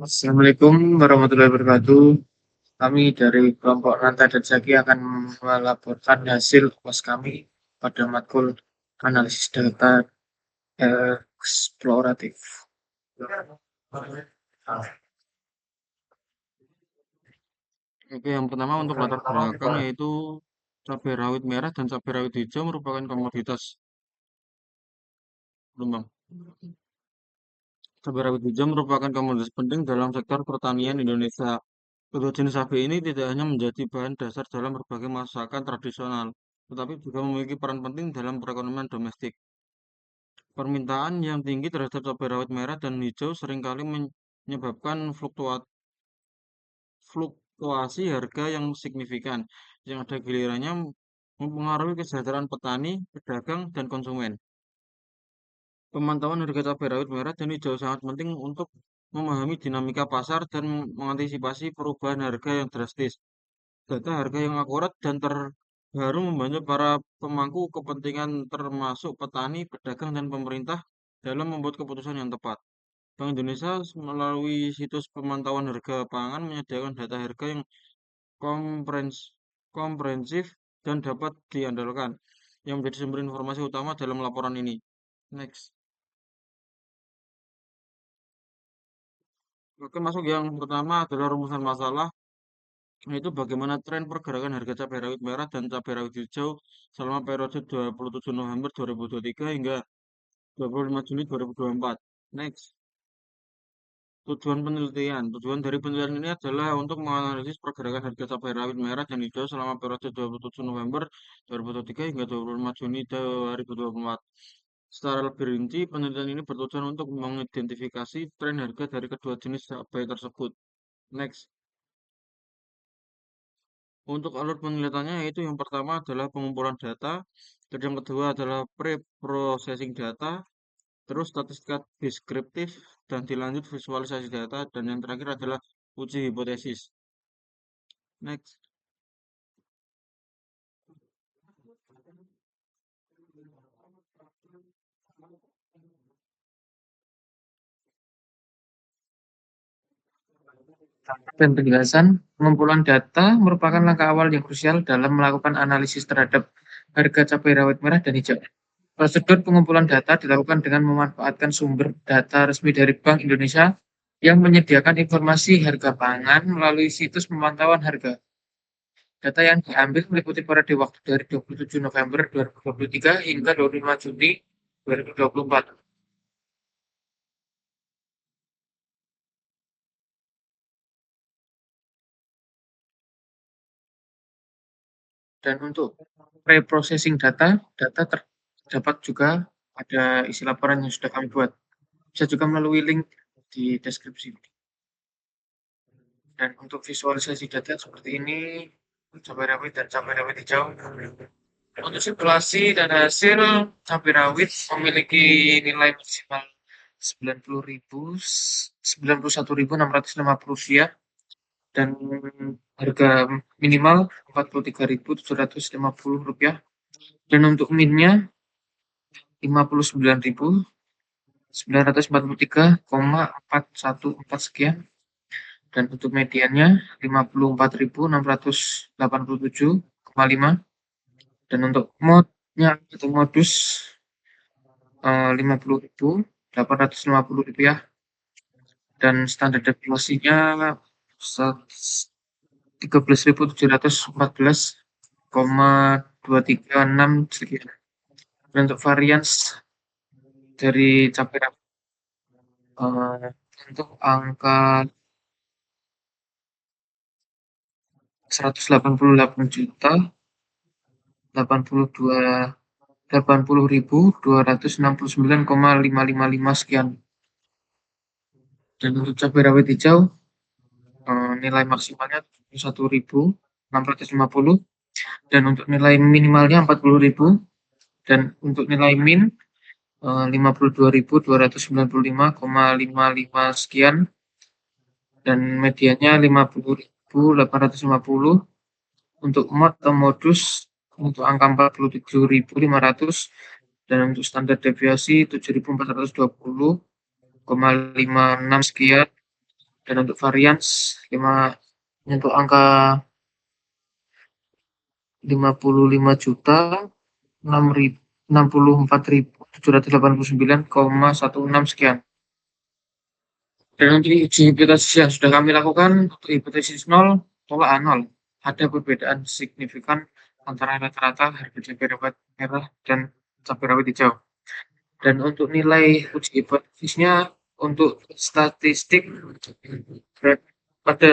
Assalamualaikum warahmatullahi wabarakatuh. Kami dari kelompok Nanta dan Zaki akan melaporkan hasil UAS kami pada matkul analisis data eksploratif. Oke, yang pertama untuk latar belakang yaitu cabai rawit merah dan cabai rawit hijau merupakan komoditas. Belum, Bang. Cabai rawit hijau merupakan komoditas penting dalam sektor pertanian Indonesia. Kedua jenis cabai ini tidak hanya menjadi bahan dasar dalam berbagai masakan tradisional, tetapi juga memiliki peran penting dalam perekonomian domestik. Permintaan yang tinggi terhadap cabai rawit merah dan hijau seringkali menyebabkan fluktuasi harga yang signifikan, yang ada gilirannya mempengaruhi kesejahteraan petani, pedagang, dan konsumen. Pemantauan harga cabai rawit merah dan hijau sangat penting untuk memahami dinamika pasar dan mengantisipasi perubahan harga yang drastis. Data harga yang akurat dan terbaru membantu para pemangku kepentingan termasuk petani, pedagang, dan pemerintah dalam membuat keputusan yang tepat. Bank Indonesia melalui situs pemantauan harga pangan menyediakan data harga yang komprehensif dan dapat diandalkan, yang menjadi sumber informasi utama dalam laporan ini. Next. Oke, masuk yang pertama adalah rumusan masalah, yaitu bagaimana tren pergerakan harga cabai rawit merah dan cabai rawit hijau selama periode 27 November 2023 hingga 25 Juni 2024. Next. Tujuan penelitian. Tujuan dari penelitian ini adalah untuk menganalisis pergerakan harga cabai rawit merah dan hijau selama periode 27 November 2023 hingga 25 Juni 2024. Secara lebih rinci, penelitian ini bertujuan untuk mengidentifikasi tren harga dari kedua jenis cabai tersebut. Next. Untuk alur penelitiannya yaitu yang pertama adalah pengumpulan data, dan yang kedua adalah pre-processing data, terus statistika deskriptif, dan dilanjut visualisasi data, dan yang terakhir adalah uji hipotesis. Next. Dan penjelasan, pengumpulan data merupakan langkah awal yang krusial dalam melakukan analisis terhadap harga cabai rawit merah dan hijau. Prosedur pengumpulan data dilakukan dengan memanfaatkan sumber data resmi dari Bank Indonesia yang menyediakan informasi harga pangan melalui situs pemantauan harga. Data yang diambil meliputi periode waktu dari 27 November 2023 hingga 25 Juni 2024. Dan untuk pre-processing data terdapat juga ada isi laporan yang sudah kami buat. Bisa juga melalui link di deskripsi. Dan untuk visualisasi data seperti ini, cabai rawit dan cabai rawit hijau. Untuk simulasi dan hasil, cabai rawit memiliki nilai maksimal 91.650 rupiah dan harga minimal 43.750 rupiah, dan untuk minnya 59.943,414 sekian, dan untuk mediannya 54.687,5, dan untuk modnya atau modus 50.850 rupiah, dan standar deviasinya 13.714,236 sekian. Dan untuk varians dari cabai rawit untuk angka 188 juta 80.269,555 sekian. Dan untuk cabai rawit hijau nilai maksimalnya 71.650 dan untuk nilai minimalnya 40.000, dan untuk nilai min 52.295,55 sekian, dan mediannya 50.850. Untuk mod atau modus untuk angka 47.500 dan untuk standar deviasi 7.420,56 sekian, dan untuk varians untuk angka 55.64.789,16 sekian. Dan untuk uji hipotesis yang sudah kami lakukan, untuk hipotesis 0, tolak A0. Ada perbedaan signifikan antara rata-rata harga cabai rawit merah dan cabai rawit hijau. Dan untuk nilai uji hipotesisnya, untuk statistik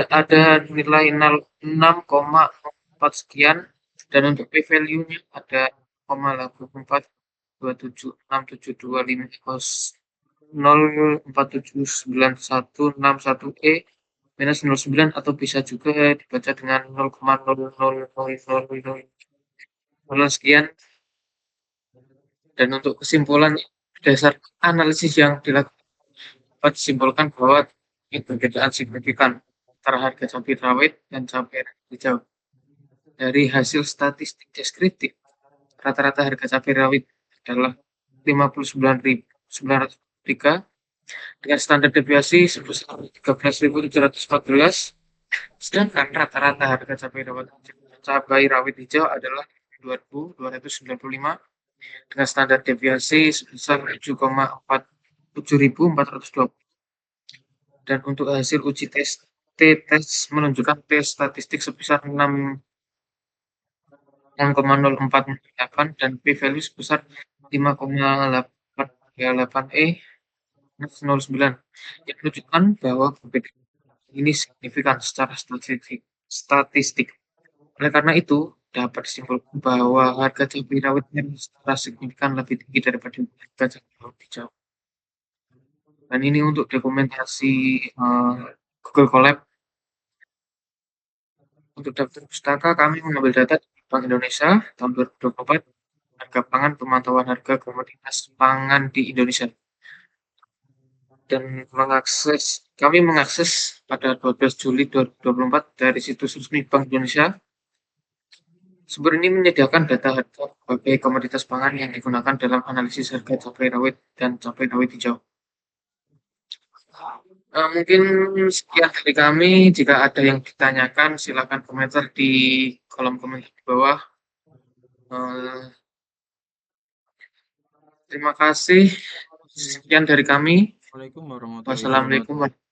ada nilai 6,4 sekian, dan untuk p-value-nya ada 0,84276161E minus 09, atau bisa juga dibaca dengan 0,000000 sekian. Dan untuk kesimpulan, dasar analisis yang dilakukan dapat disimpulkan bahwa perbedaan signifikan antara harga cabai rawit dan cabai hijau. Dari hasil statistik deskriptif, rata-rata harga cabai rawit adalah 59.903 dengan standar deviasi sebesar 13.714, sedangkan rata-rata harga cabai rawit hijau adalah 2.295 dengan standar deviasi sebesar 7.420, dan untuk hasil uji tes menunjukkan tes statistik sebesar 6,048 dan p-value sebesar 5,838E 09, yang menunjukkan bahwa perbedaan ini signifikan secara statistik. Oleh karena itu, dapat disimpulkan bahwa harga cabai rawit merah secara signifikan lebih tinggi daripada harga cabai rawit hijau. Dan ini untuk dokumentasi Google Colab. Untuk daftar pustaka, kami mengambil data dari Bank Indonesia tahun 2024, harga pangan, pemantauan harga komoditas pangan di Indonesia. Dan kami mengakses pada 12 Juli 2024 dari situs resmi Bank Indonesia. Sumber ini menyediakan data harga berbagai komoditas pangan yang digunakan dalam analisis harga cabai rawit dan cabai rawit hijau. Mungkin sekian dari kami. Jika ada yang ditanyakan, silakan komentar di kolom komentar di bawah. Terima kasih. Sekian dari kami. Assalamualaikum warahmatullahi Wassalamualaikum wabarakatuh.